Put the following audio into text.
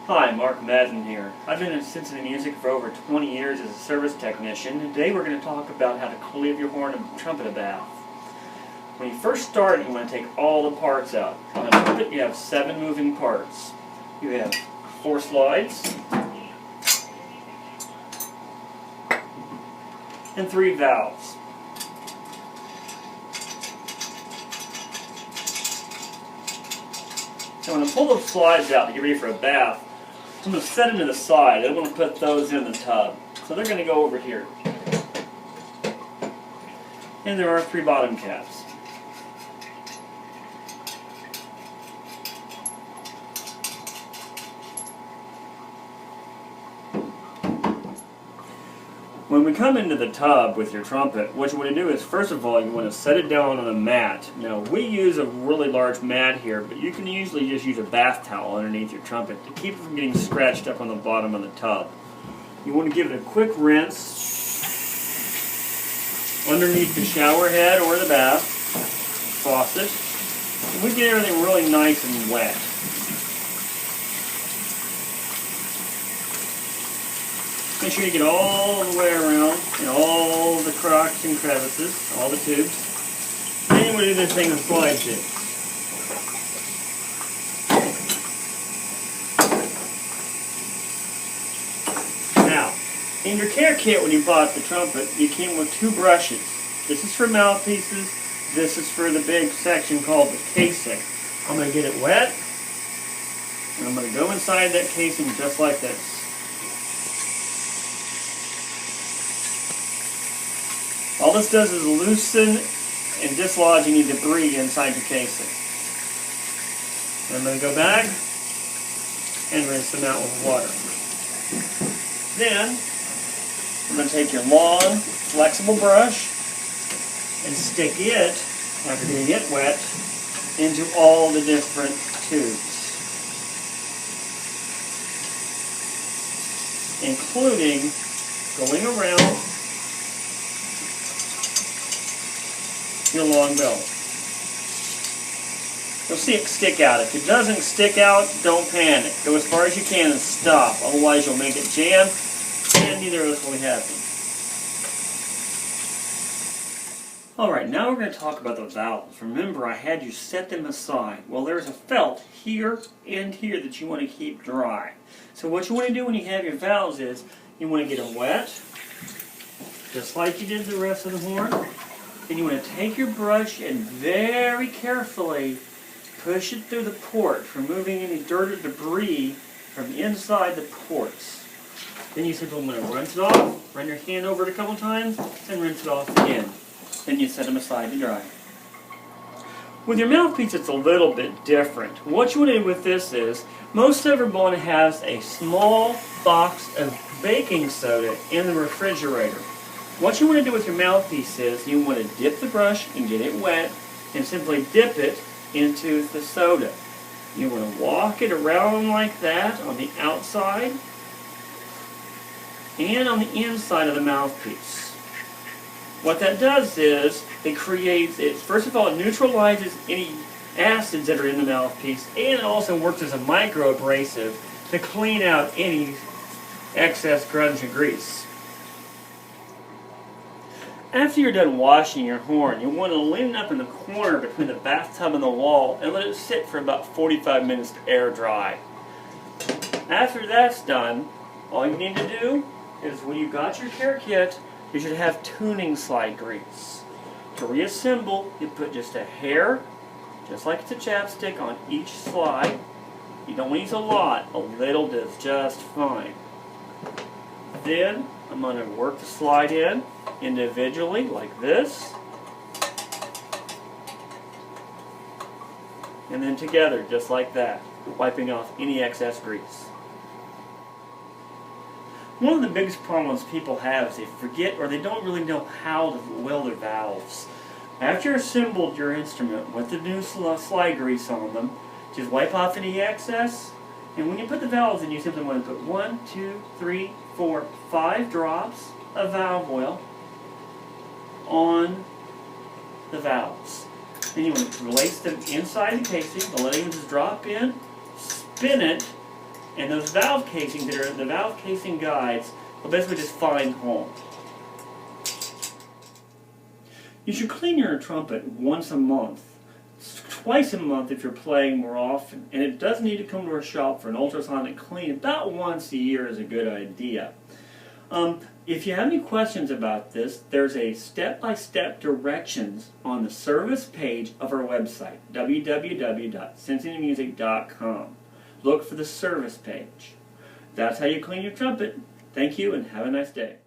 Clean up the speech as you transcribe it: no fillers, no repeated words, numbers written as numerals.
Hi, Mark Madden here. I've been in Cincinnati music for over 20 years as a service technician, and today we're going to talk about how to cleave your horn and trumpet a bath. When you first start, you want to take all the parts out. On a trumpet, you have 7 moving parts. You have 4 slides and 3 valves. So I'm going to pull those slides out to get ready for a bath. I'm going to set them to the side. I don't want to put those in the tub. So they're going to go over here. And there are 3 bottom caps. When we come into the tub with your trumpet, what you want to do is, first of all, you want to set it down on a mat. Now, we use a really large mat here, but you can usually just use a bath towel underneath your trumpet to keep it from getting scratched up on the bottom of the tub. You want to give it a quick rinse underneath the shower head or the bath faucet. And we get everything really nice and wet. Make sure you get all the way around in all the cracks and crevices, all the tubes. Then you want to do this thing with slide jigs. Now, in your care kit when you bought the trumpet, you came with 2 brushes. This is for mouthpieces. This is for the big section called the casing. I'm going to get it wet, and I'm going to go inside that casing just like this. All this does is loosen and dislodge any debris inside the casing. I'm going to go back and rinse them out with water. Then, I'm going to take your long, flexible brush and stick it, after getting it wet, into all the different tubes, including going around your long belt. You'll see it stick out. If it doesn't stick out, don't panic. Go as far as you can and stop. Otherwise you'll make it jam, and neither of us will be happy. Alright, now we're going to talk about the valves. Remember, I had you set them aside. Well, there's a felt here and here that you want to keep dry. So what you want to do when you have your valves is, you want to get them wet, just like you did the rest of the horn. Then you want to take your brush and very carefully push it through the port, removing any dirt or debris from inside the ports. Then you simply want to rinse it off, run your hand over it a couple times, and rinse it off again. Then you set them aside to dry. With your mouthpiece, it's a little bit different. What you want to do with this is, most everyone has a small box of baking soda in the refrigerator. What you want to do with your mouthpiece is, you want to dip the brush and get it wet, and simply dip it into the soda. You want to walk it around like that on the outside and on the inside of the mouthpiece. What that does is, first of all, it neutralizes any acids that are in the mouthpiece, and it also works as a microabrasive to clean out any excess grunge and grease. After you're done washing your horn, you want to lean it up in the corner between the bathtub and the wall and let it sit for about 45 minutes to air dry. After that's done, all you need to do is, when you got your care kit, you should have tuning slide grease. To reassemble, you put just a hair, just like it's a chapstick, on each slide. You don't want to use a lot, a little does just fine. Then, I'm going to work the slide in individually, like this, and then together, just like that, wiping off any excess grease. One of the biggest problems people have is they forget, or they don't really know how to oil their valves. After you've assembled your instrument with the new slide grease on them, just wipe off any excess, and when you put the valves in, you simply want to put 1, 2, 3, 4, 5 drops of valve oil on the valves. Then you want to place them inside the casing, and let them just drop in, spin it, And those valve casings that are the valve casing guides will basically just find home. You should clean your trumpet once a month, twice a month if you're playing more often. And it does need to come to our shop for an ultrasonic clean. About once a year is a good idea. If you have any questions about this, there's a step-by-step directions on the service page of our website, www.cincymusic.com. Look for the service page. That's how you clean your trumpet. Thank you and have a nice day.